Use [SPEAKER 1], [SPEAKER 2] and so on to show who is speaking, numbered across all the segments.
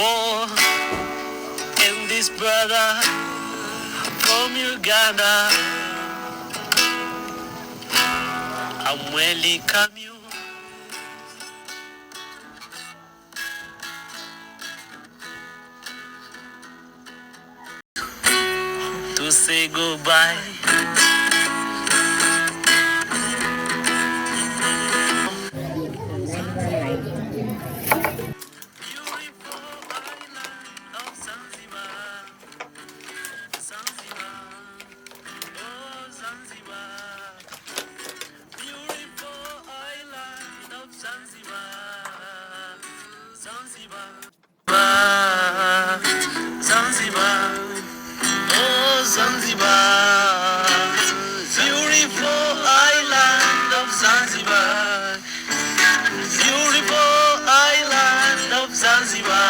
[SPEAKER 1] for and this brother from Uganda. I'm welcome you to say goodbye. Beautiful island of Zanzibar, Zanzibar, oh Zanzibar. Beautiful island of Zanzibar, Zanzibar, Zanzibar, oh Zanzibar. Beautiful island of Zanzibar, beautiful island of Zanzibar.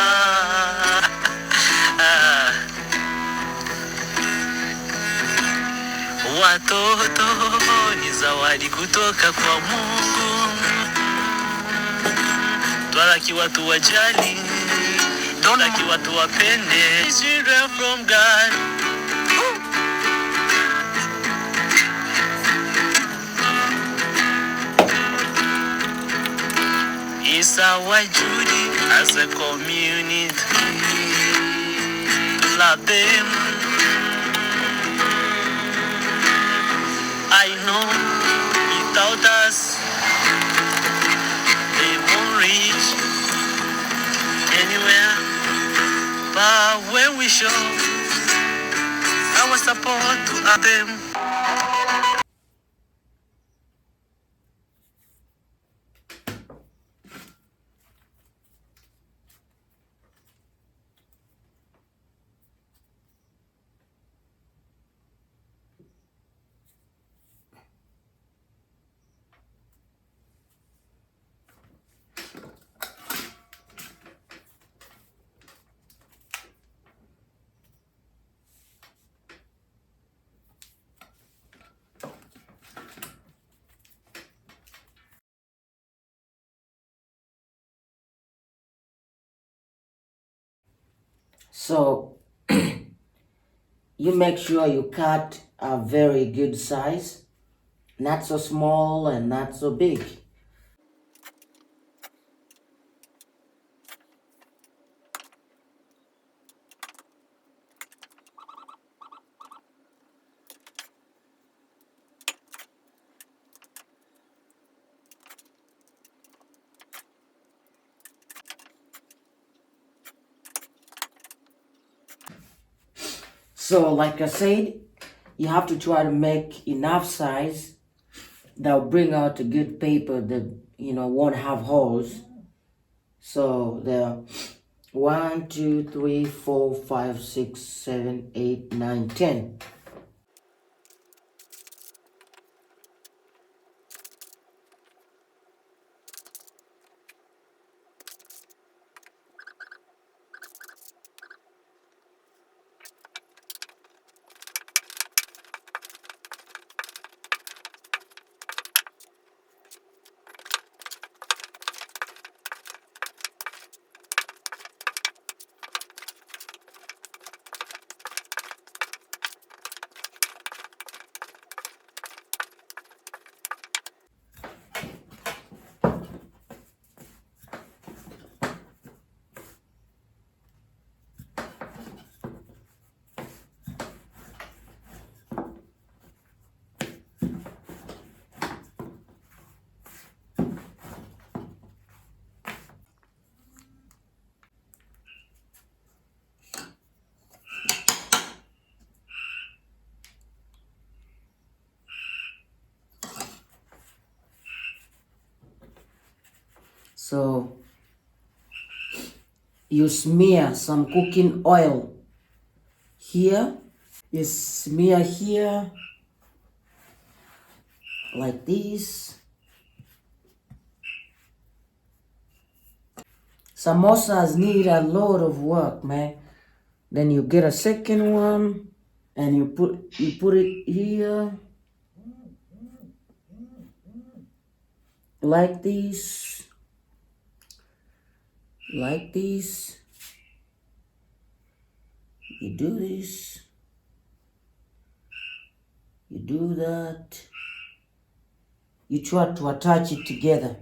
[SPEAKER 1] Watoto ni zawadi kutoka kwa Mungu, twalakiwa tuwajali, twalakiwa tuwapende. Children from God, it's our duty as a community to love them. I know without us they won't reach anywhere, but when we show our support to them.
[SPEAKER 2] So you make sure you cut a very good size, not so small and not so big. So like I said, you have to try to make enough size that will bring out a good paper that won't have holes. So there 1 2 3 4 5 6 7 8 9 10. So you smear some cooking oil here. You smear here like this. Samosas need a lot of work, man. Then you get a second one and you put it here like this, like this. You do this, you do that, you try to attach it together.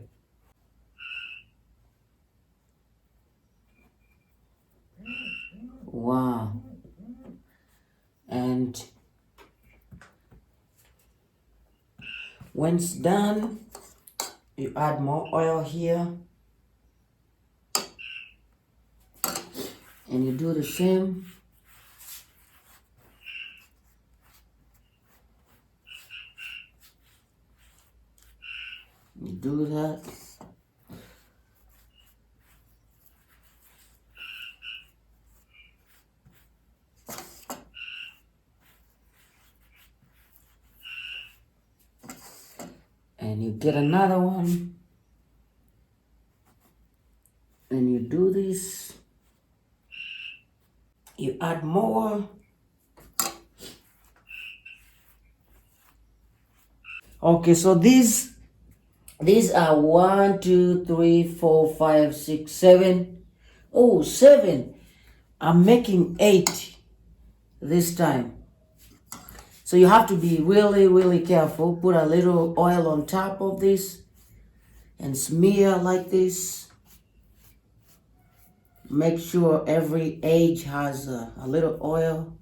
[SPEAKER 2] Wow. And when it's done, you add more oil here. And you do the same. You do that. And you get another one. And you do this. You add more. Okay, so these are 1, 2, 3, 4, 5, 6, 7. Oh, 7. I'm making 8 this time. So you have to be really, really careful. Put a little oil on top of this and smear like this. Make sure every edge has a little oil.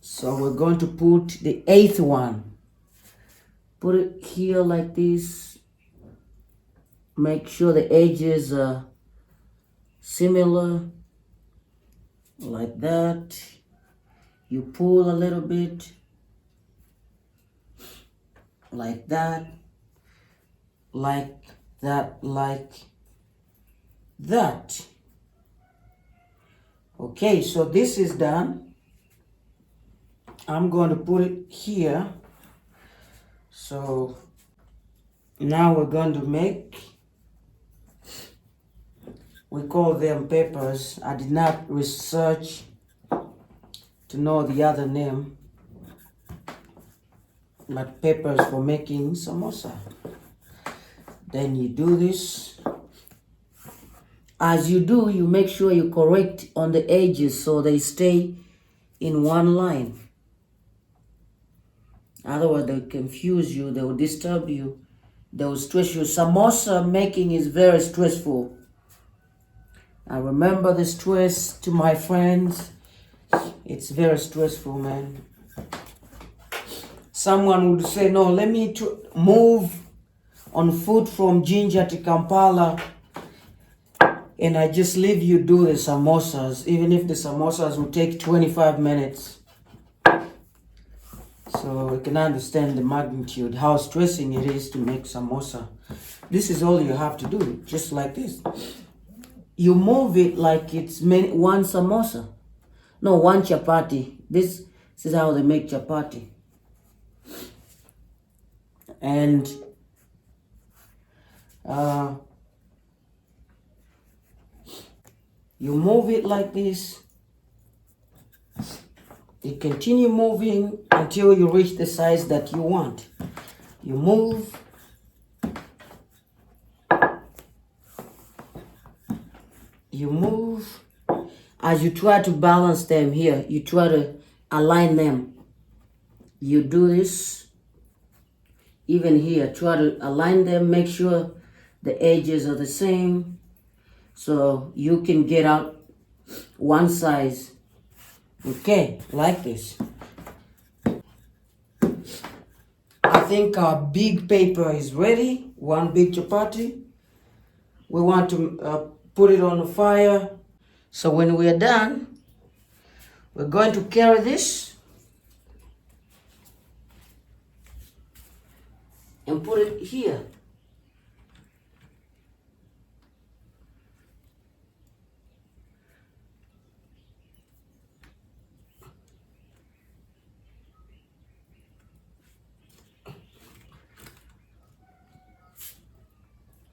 [SPEAKER 2] So we're going to put the 8th one. Put it here like this. Make sure the edges are similar, like that. You pull a little bit, like that, like that, like that. Okay, so this is done. I'm going to put it here. So now we're going to make, we call them peppers. I did not research to know the other name, but peppers for making samosa. Then you do this. As you do, you make sure you correct on the edges so they stay in one line. Otherwise, they'll confuse you, they will disturb you, they will stress you. Samosa making is very stressful. I remember the stress to my friends. It's very stressful, man. Someone would say, no, let me move on foot from Jinja to Kampala, and I just leave you do the samosas, even if the samosas will take 25 minutes. So you can understand the magnitude, how stressing it is to make samosa. This is all you have to do, just like this. You move it like it's one samosa. No, one chapati. This is how they make chapati. And you move it like this. You continue moving until you reach the size that you want. You move. You move. As you try to balance them here, you try to align them. You do this. Even here, try to align them, make sure the edges are the same. So you can get out one size. Okay, like this. I think our big paper is ready. One big chapati. We want to put it on the fire. So when we are done, we're going to carry this and put it here.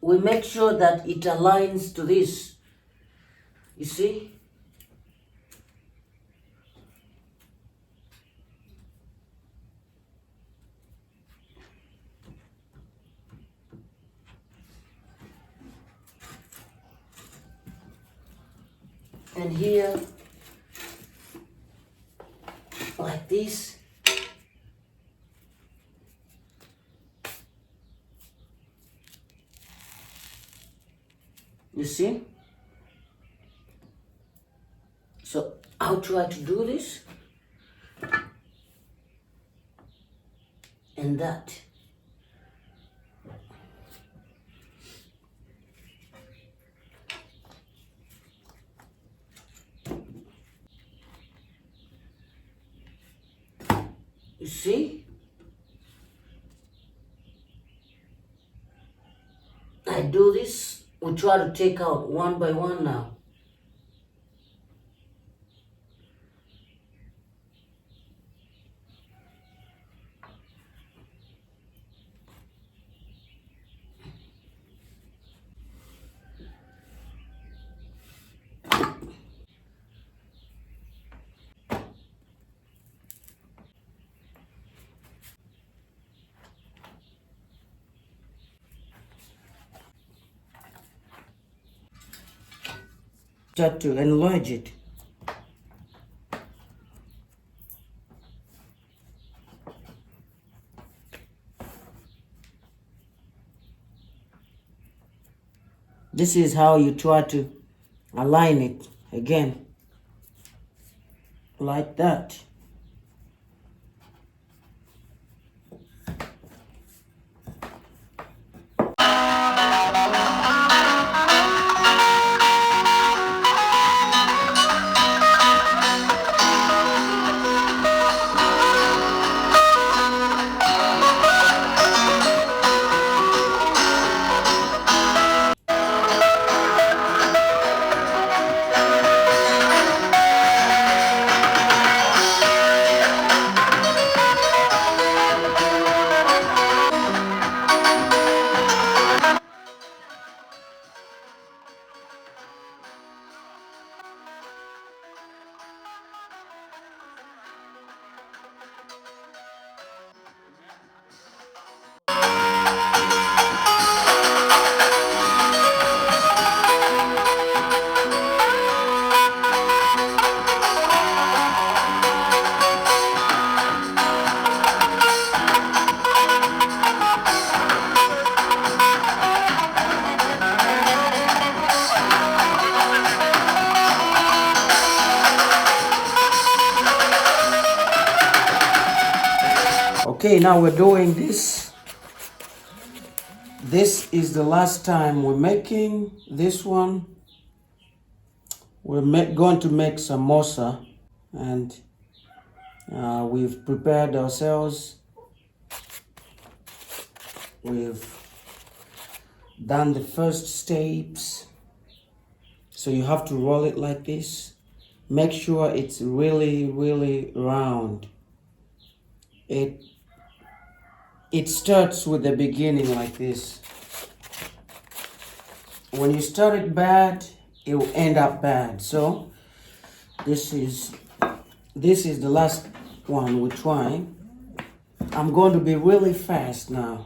[SPEAKER 2] We make sure that it aligns to this. You see? And here this. You see? So I'll try to do this and that. You see? I do this, we try to take out one by one now. Start to enlarge it. This is how you try to align it again, like that. Okay, now we're doing this. This is the last time we're making this one. We're going to make samosa, and we've prepared ourselves. We've done the first steps. So you have to roll it like this. Make sure it's really round. It starts with the beginning like this. When you start it bad, it will end up bad. So this is the last one we're trying. I'm going to be really fast now.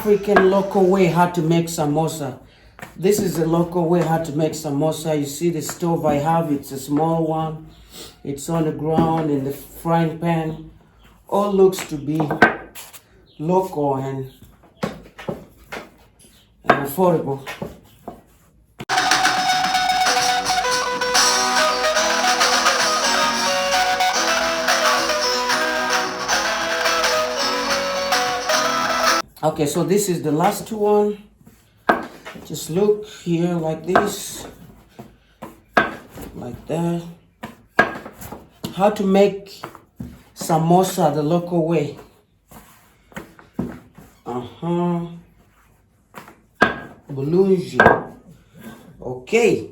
[SPEAKER 2] African local way how to make samosa. This is a local way how to make samosa. You see the stove I have, it's a small one. It's on the ground in the frying pan. All looks to be local and affordable. Okay, so this is the last one. Just look here like this, like that. How to make samosa the local way. Bulungi. Okay.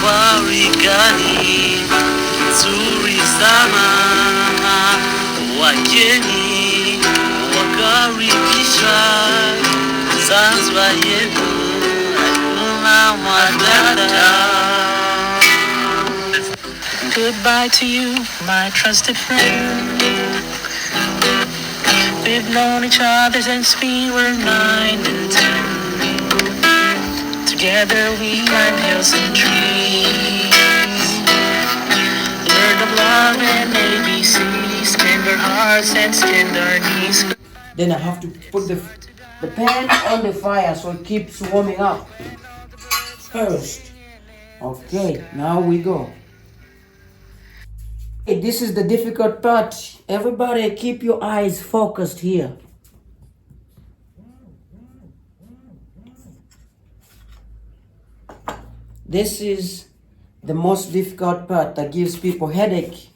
[SPEAKER 1] warigani nzuri sana, wageni wakaribishwa Zanzibar yetu hakuna madhara. Goodbye to you, my trusted friend. We've known each other since we were 9 and 10. Together we climbed hills and trees, learned of love and ABCs, tender hearts and skinned our knees.
[SPEAKER 2] Then I have to put the pan on the fire so it keeps warming up first. Okay, now we go. Hey, this is the difficult part. Everybody keep your eyes focused here. This is the most difficult part that gives people headache.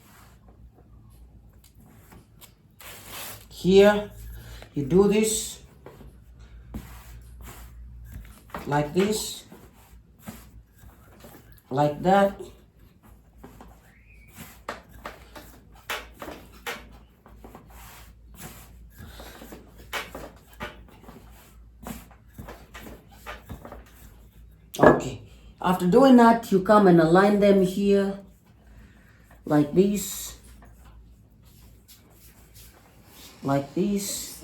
[SPEAKER 2] Here, you do this like this, like that. Okay, after doing that, you come and align them here like this, like this.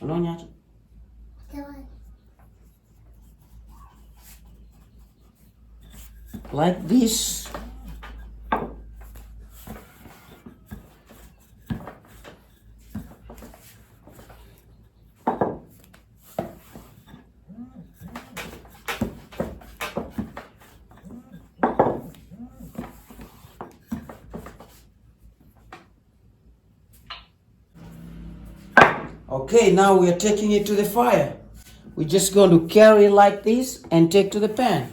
[SPEAKER 2] Ano niya? Like this. Okay, now we are taking it to the fire. We're just going to carry it like this and take to the pan.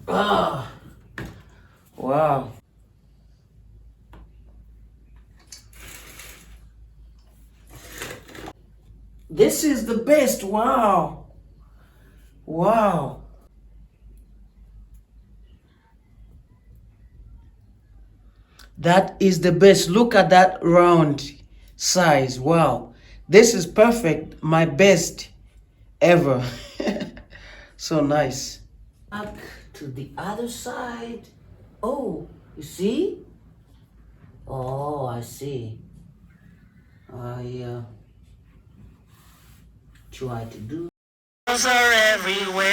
[SPEAKER 2] Ah, wow. This is the best. Wow. Wow. That is the best. Look at that round size. Wow. This is perfect. My best ever. So nice. Back to the other side. Oh, you see? Oh, I see. I try to do.
[SPEAKER 1] Are everywhere.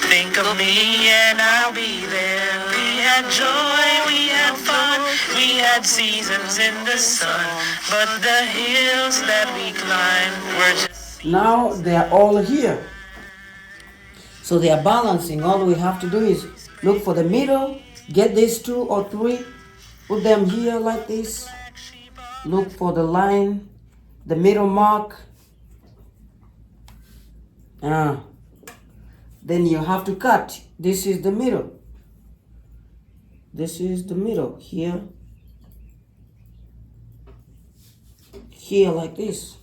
[SPEAKER 1] Think of me and I'll be there. We had joy, we had fun, we had seasons in the sun, but the hills that we climbed were just.
[SPEAKER 2] Now they are all here. So they are balancing. All we have to do is look for the middle, get these 2 or 3, put them here like this. Look for the line, the middle mark. Then you have to cut. This is the middle. This is the middle here. Here like this.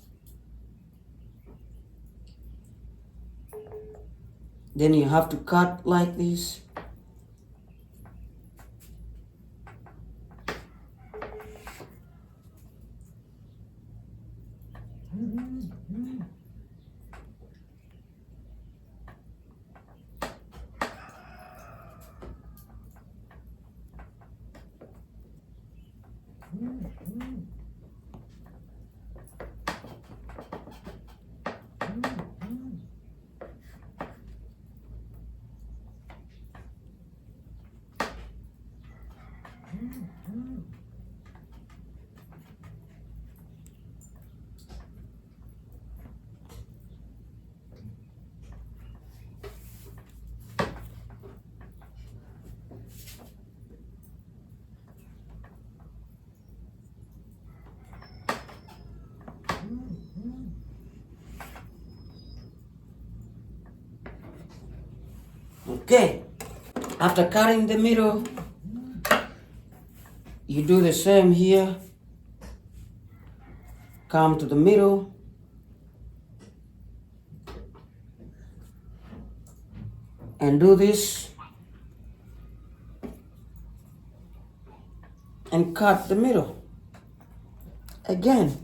[SPEAKER 2] Then you have to cut like this. Okay, after cutting the middle, you do the same here. Come to the middle. And do this. And cut the middle. Again.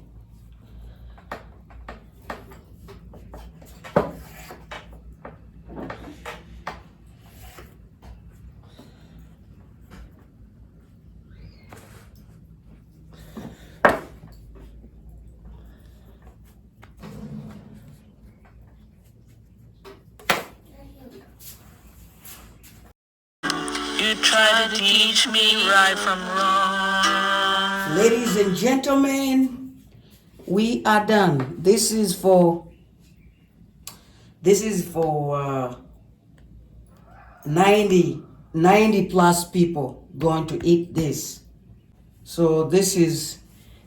[SPEAKER 1] You try to teach me right from wrong.
[SPEAKER 2] Ladies and gentlemen, we are done. This is for 90 plus people going to eat this. So this is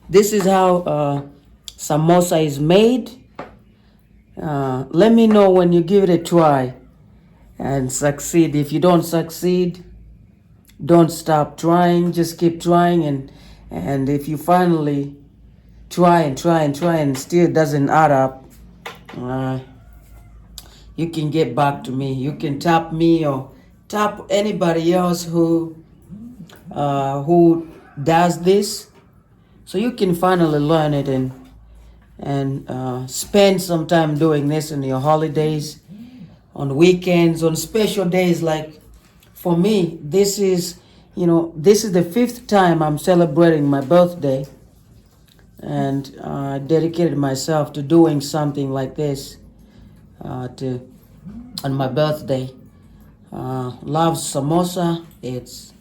[SPEAKER 2] how samosa is made. Let me know when you give it a try and succeed. If you don't succeed, don't stop trying. Just keep trying, and if you finally try and still doesn't add up, you can get back to me. You can tap me or tap anybody else who does this, so you can finally learn it and spend some time doing this in your holidays, on weekends, on special days. Like for me, this is the 5th time I'm celebrating my birthday, and I dedicated myself to doing something like this on my birthday. Love samosa. It's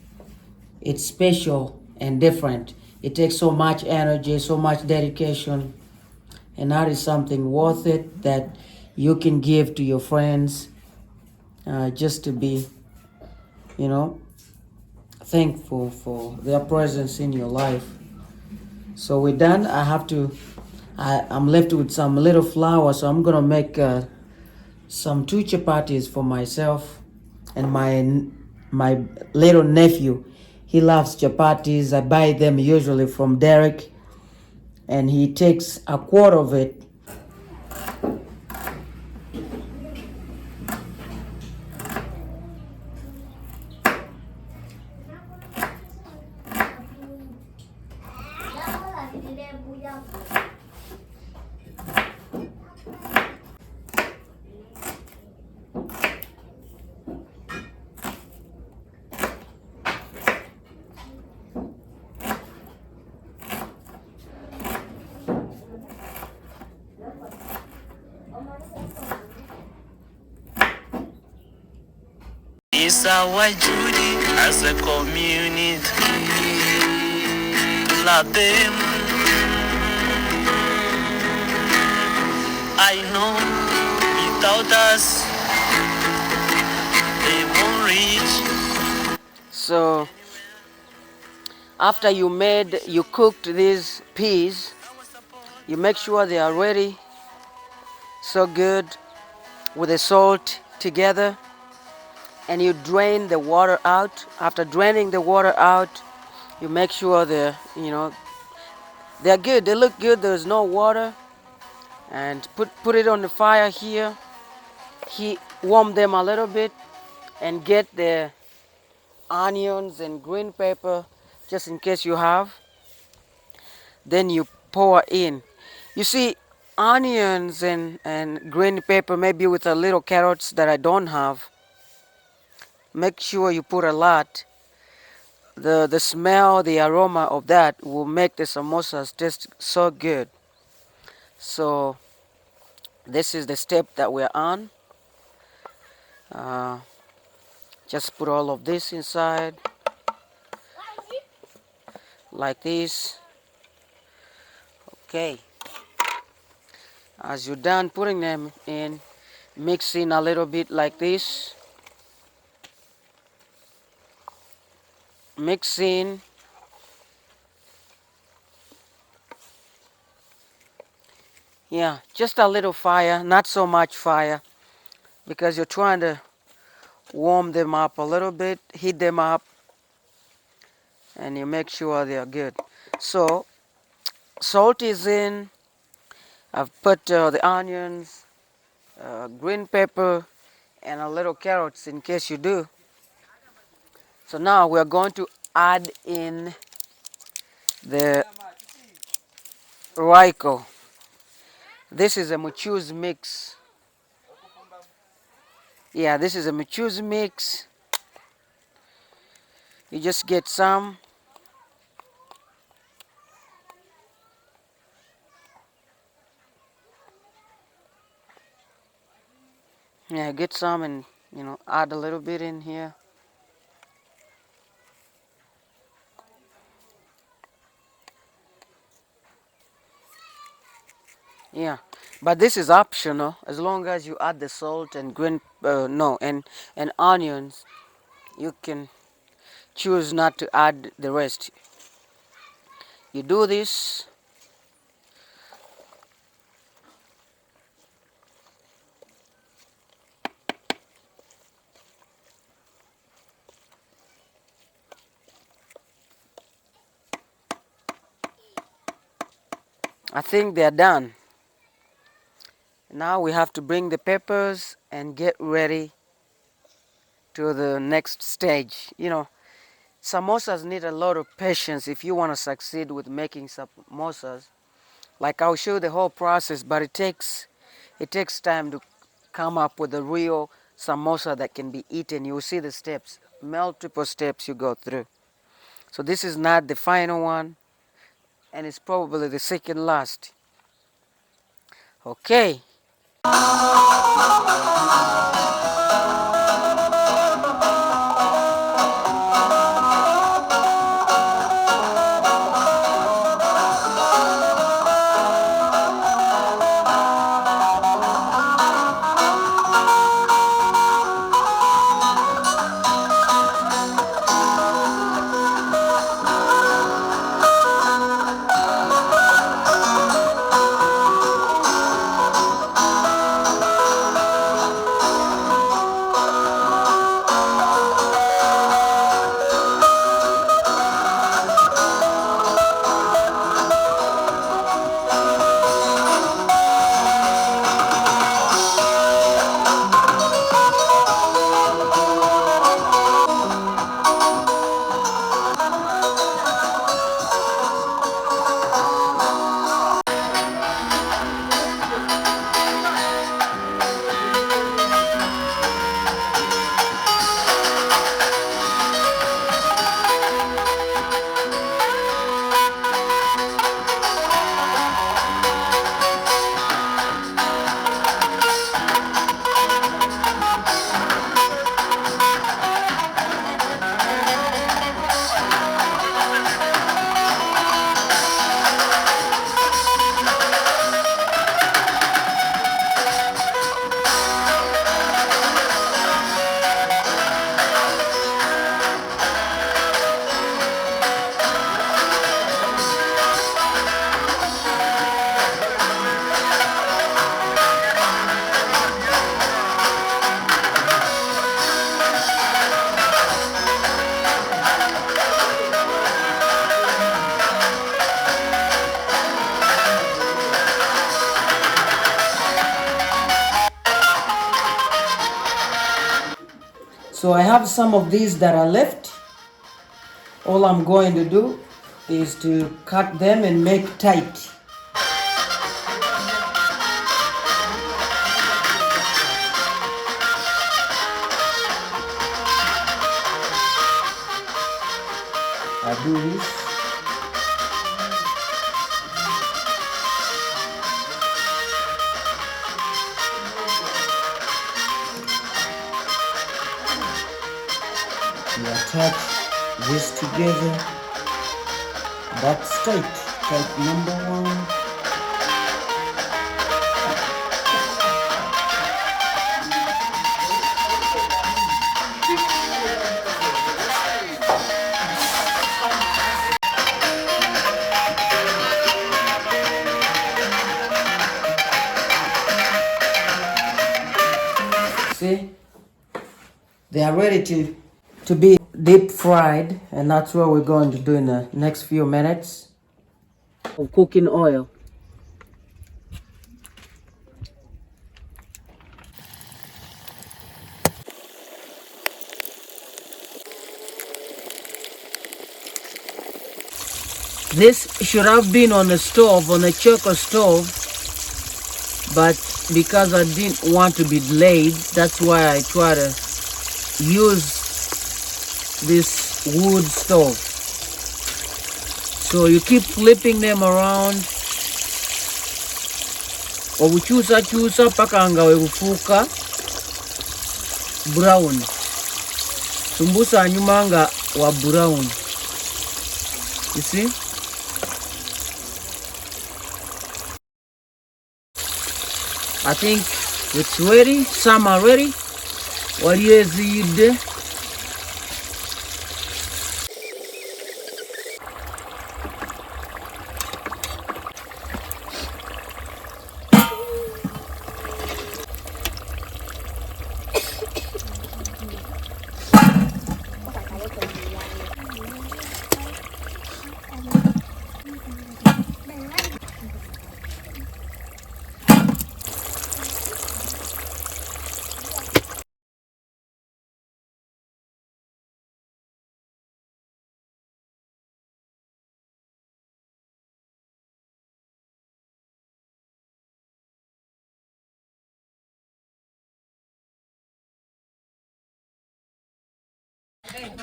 [SPEAKER 2] special and different. It takes so much energy, so much dedication, and that is something worth it that you can give to your friends, just to be, thankful for their presence in your life. So we're done. I'm left with some little flour, so I'm gonna make some 2 chapatis for myself and my little nephew. He loves chapatis. I buy them usually from Derek, and he takes a quart of it.
[SPEAKER 1] It's our duty as a community to love them. I know without us they won't reach.
[SPEAKER 2] So after you cooked these peas, you make sure they are ready, so good, with the salt together, and you drain the water out. After draining the water out, you make sure they're good, they look good, there's no water, and put it on the fire here. Warm them a little bit, and get the onions and green pepper, just in case you have. Then you pour in. You see, onions and green pepper, maybe with a little carrots that I don't have. Make sure you put a lot. The smell, the aroma of that will make the samosas taste so good. So this is the step that we're on. Just put all of this inside like this. Okay, as you're done putting them in, mix in a little bit like this. Mix in. Yeah, just a little fire, not so much fire, because you're trying to
[SPEAKER 3] warm them up a little bit, heat them up, and you make sure they are good. So salt is in. I've put the onions, green pepper, and a little carrots in case you do. So now we're going to add in the Royco. This is a muchu's mix. Yeah, this is a muchu's mix. You just get some. Yeah, get some and add a little bit in here. Yeah, but this is optional as long as you add the salt and green no and onions. You can choose not to add the rest. You do this. I think they're done. Now we have to bring the peppers and get ready to the next stage. Samosas need a lot of patience if you want to succeed with making samosas. Like I'll show you the whole process, but it takes time to come up with a real samosa that can be eaten. You'll see the steps, multiple steps you go through. So this is not the final one, and it's probably the second last. Okay.
[SPEAKER 2] So I have some of these that are left. All I'm going to do is to cut them and make tight. I do this. You attach this together. That's tight. Tight number one. See? They are ready to be deep fried, and that's what we're going to do in the next few minutes. Of cooking oil. This should have been on the stove, on the charcoal stove, but because I didn't want to be delayed, that's why I try to use this wood stove. So you keep flipping them around. Obukyusa paka nga webufuuka brown. Sumbusa anyuma nga wa brown. You see? I think it's ready. Some are ready. What is it?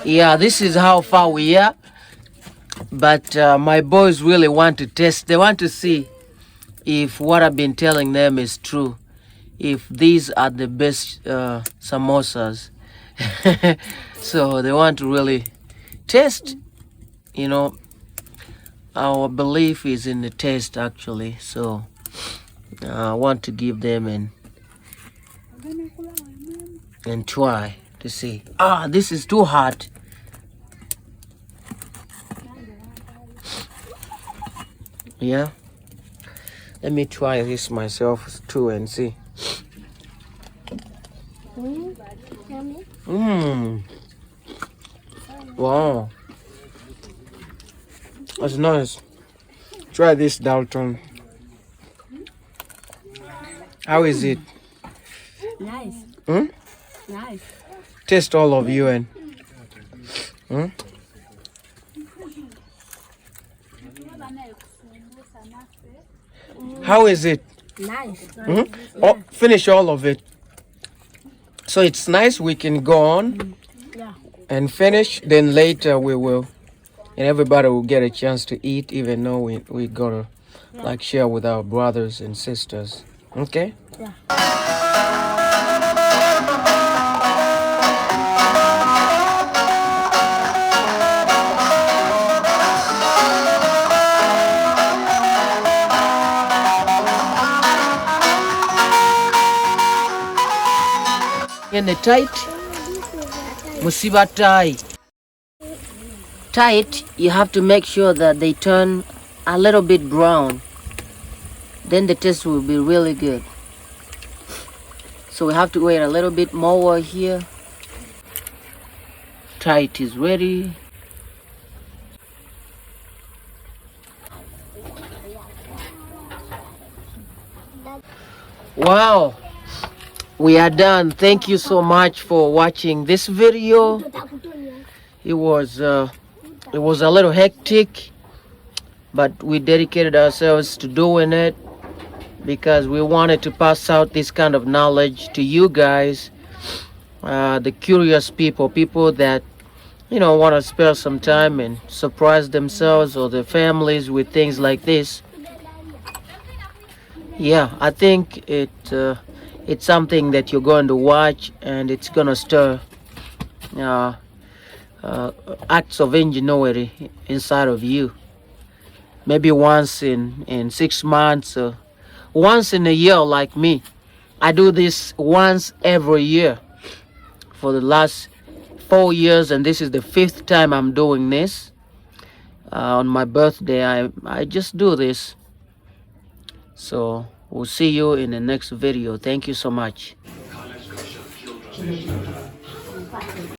[SPEAKER 2] Yeah, this is how far we are. But my boys really want to test. They want to see if what I've been telling them is true. If these are the best samosas. So they want to really test. You know, our belief is in the taste actually. So I want to give them and try to see. This is too hot. Yeah. Let me try this myself too and see. Wow. That's nice. Try this, Dalton. How is it?
[SPEAKER 4] Nice. Nice.
[SPEAKER 2] Taste all of you and. How is it?
[SPEAKER 4] Nice.
[SPEAKER 2] Oh, finish all of it. So it's nice. We can go on and finish. Then later we will, and everybody will get a chance to eat, even though we gotta like share with our brothers and sisters. Okay?
[SPEAKER 4] Yeah.
[SPEAKER 2] In the tight, musiba tie. Tight, you have to make sure that they turn a little bit brown. Then the taste will be really good. So we have to wait a little bit more here. Tight is ready. Wow, we are done. Thank you so much for watching this video. It was a little hectic, but we dedicated ourselves to doing it because we wanted to pass out this kind of knowledge to you guys, the curious people that want to spare some time and surprise themselves or their families with things like this. Yeah, I think it's something that you're going to watch and it's going to stir acts of ingenuity inside of you. Maybe once in 6 months, or once in a year like me. I do this once every year for the last 4 years, and this is the 5th time I'm doing this. On my birthday, I just do this. So we'll see you in the next video. Thank you so much.